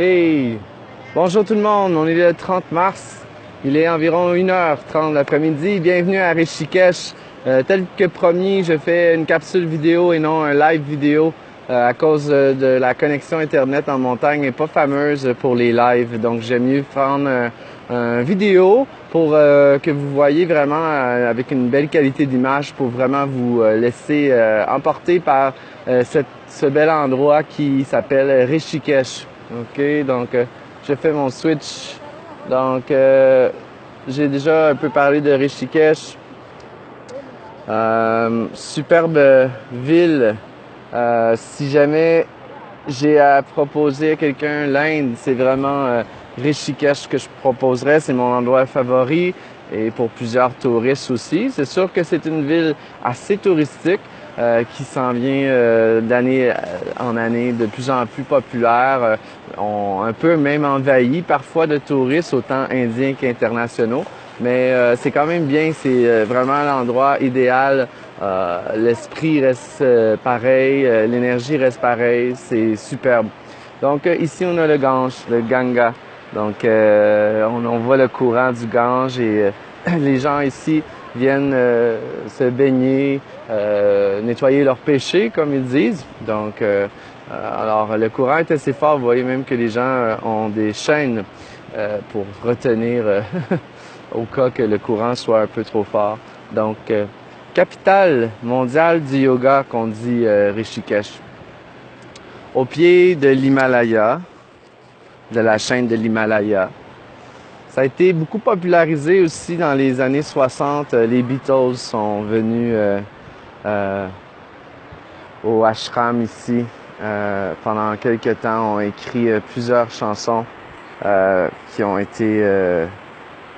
Hey! Bonjour tout le monde, on est le 30 mars. Il est environ 1h30 l'après-midi. Bienvenue à Rishikesh. Tel que promis, je fais une capsule vidéo et non un live vidéo à cause de la connexion Internet en montagne n'est pas fameuse pour les lives. Donc j'aime mieux prendre une vidéo pour que vous voyez vraiment avec une belle qualité d'image pour vraiment vous laisser emporter par ce bel endroit qui s'appelle Rishikesh. OK, donc je fais mon switch. Donc j'ai déjà un peu parlé de Rishikesh. Superbe ville. Si jamais j'ai à proposer à quelqu'un l'Inde, c'est vraiment Rishikesh que je proposerais. C'est mon endroit favori et pour plusieurs touristes aussi. C'est sûr que c'est une ville assez touristique qui s'en vient d'année en année de plus en plus populaire. Un peu même envahi parfois de touristes, autant indiens qu'internationaux. Mais c'est quand même bien, c'est vraiment l'endroit idéal. L'esprit reste pareil, l'énergie reste pareille, c'est superbe. Donc ici on a le Gange, le Ganga. Donc on voit le courant du Gange et les gens ici viennent se baigner, nettoyer leurs péchés comme ils disent. Donc alors le courant est assez fort, vous voyez même que les gens ont des chaînes pour retenir au cas que le courant soit un peu trop fort. Donc, capitale mondiale du yoga qu'on dit Rishikesh. Au pied de l'Himalaya, de la chaîne de l'Himalaya. Ça a été beaucoup popularisé aussi dans les années 60. Les Beatles sont venus au ashram ici. Pendant quelques temps, ont écrit plusieurs chansons qui ont été...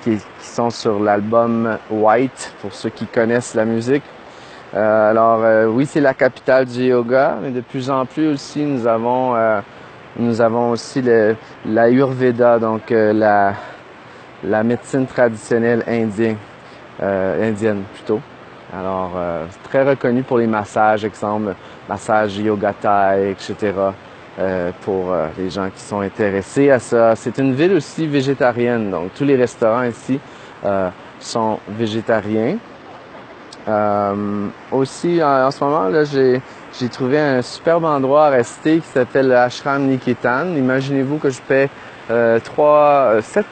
qui sont sur l'album White, pour ceux qui connaissent la musique. Oui, c'est la capitale du yoga, mais de plus en plus aussi, nous avons aussi l'Ayurveda, donc la médecine traditionnelle indienne plutôt. Alors, c'est très reconnu pour les massages, exemple, massage yoga thai, etc., pour les gens qui sont intéressés à ça. C'est une ville aussi végétarienne, donc tous les restaurants ici sont végétariens. Aussi, en ce moment, là, j'ai trouvé un superbe endroit à rester qui s'appelle l'Ashram Niketan. Imaginez-vous que je paie 7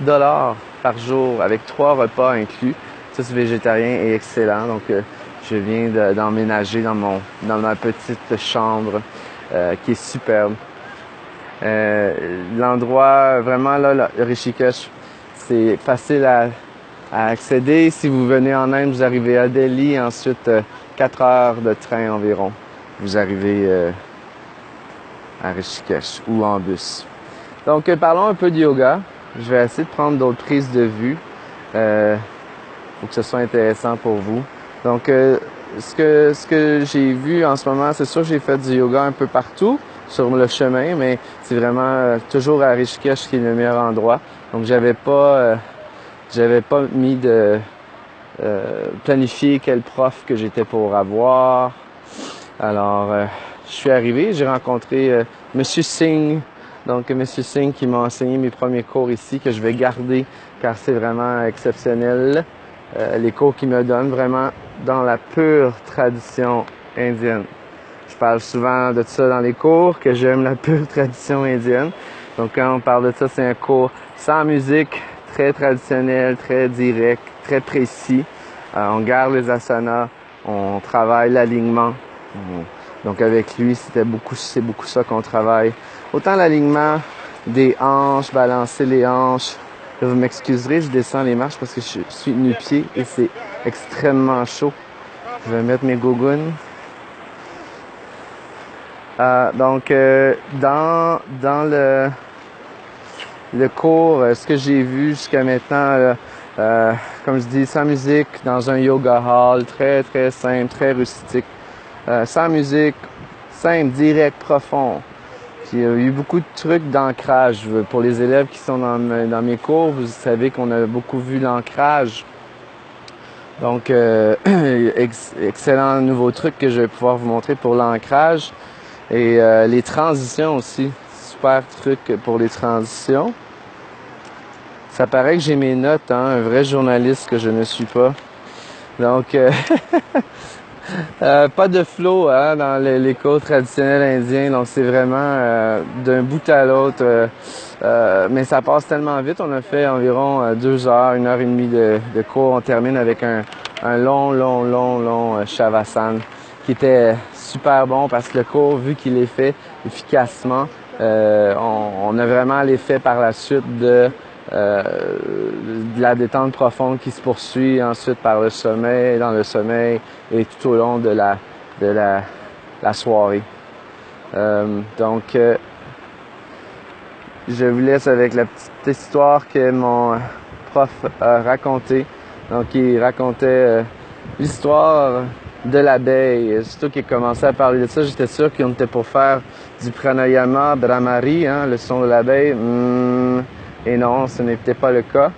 $ par jour avec 3 repas inclus. Ça, c'est végétarien et excellent. Donc, je viens d'emménager dans ma petite chambre qui est superbe. L'endroit, vraiment, là, Rishikesh, c'est facile à accéder. Si vous venez en Inde, vous arrivez à Delhi, ensuite 4 heures de train environ. Vous arrivez à Rishikesh ou en bus. Donc, parlons un peu de yoga. Je vais essayer de prendre d'autres prises de vue pour que ce soit intéressant pour vous. Donc, ce que j'ai vu en ce moment, c'est sûr que j'ai fait du yoga un peu partout sur le chemin, mais c'est vraiment toujours à Rishikesh qui est le meilleur endroit. Donc, j'avais pas mis de planifier quel prof que j'étais pour avoir. Alors, je suis arrivé, j'ai rencontré Monsieur Singh. Donc, Monsieur Singh qui m'a enseigné mes premiers cours ici, que je vais garder car c'est vraiment exceptionnel. Les cours qu'il me donne vraiment dans la pure tradition indienne. Je parle souvent de ça dans les cours, que j'aime la pure tradition indienne. Donc, quand on parle de ça, c'est un cours sans musique, très traditionnel, très direct, très précis. On garde les asanas, on travaille l'alignement. Donc avec lui, c'est beaucoup ça qu'on travaille. Autant l'alignement des hanches, balancer les hanches. Là, vous m'excuserez, je descends les marches parce que je suis nu-pied et c'est extrêmement chaud. Je vais mettre mes gougounes. Dans le cours, ce que j'ai vu jusqu'à maintenant, comme je dis, sans musique, dans un yoga hall, très très simple, très rustique, sans musique, simple, direct, profond. Puis, il y a eu beaucoup de trucs d'ancrage. Pour les élèves qui sont dans mes cours, vous savez qu'on a beaucoup vu l'ancrage. Donc, excellent nouveau truc que je vais pouvoir vous montrer pour l'ancrage. Et les transitions aussi, super truc pour les transitions. Ça paraît que j'ai mes notes, hein, un vrai journaliste que je ne suis pas. Donc, pas de flow hein, dans les cours traditionnels indiens, donc c'est vraiment d'un bout à l'autre. Mais ça passe tellement vite, on a fait environ 2 heures, 1 heure et demie de cours. On termine avec un long Shavasana qui était super bon parce que le cours, vu qu'il est fait efficacement, on a vraiment l'effet par la suite de la détente profonde qui se poursuit ensuite par le sommeil, dans le sommeil et tout au long de la soirée. Donc, je vous laisse avec la petite histoire que mon prof a racontée. Donc, il racontait l'histoire de l'abeille. Surtout qu'il commençait à parler de ça, j'étais sûr qu'on était pour faire du pranayama brahmari, hein, le son de l'abeille. Et non, ce n'était pas le cas.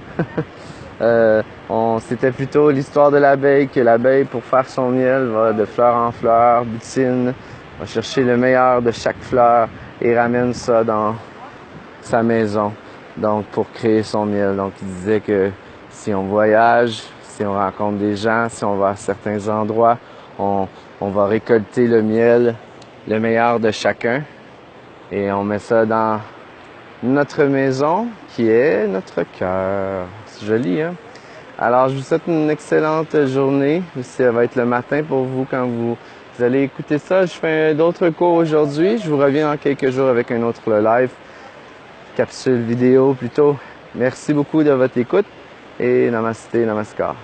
C'était plutôt l'histoire de l'abeille, que l'abeille, pour faire son miel, va de fleur en fleur, butine, va chercher le meilleur de chaque fleur et ramène ça dans sa maison, donc pour créer son miel. Donc il disait que si on voyage, si on rencontre des gens, si on va à certains endroits, on va récolter le miel, le meilleur de chacun, et on met ça dans notre maison, qui est notre cœur. C'est joli, hein? Alors, je vous souhaite une excellente journée. Ça va être le matin pour vous quand vous allez écouter ça. Je fais d'autres cours aujourd'hui. Je vous reviens dans quelques jours avec un autre live, capsule vidéo plutôt. Merci beaucoup de votre écoute et namasté, namaskar.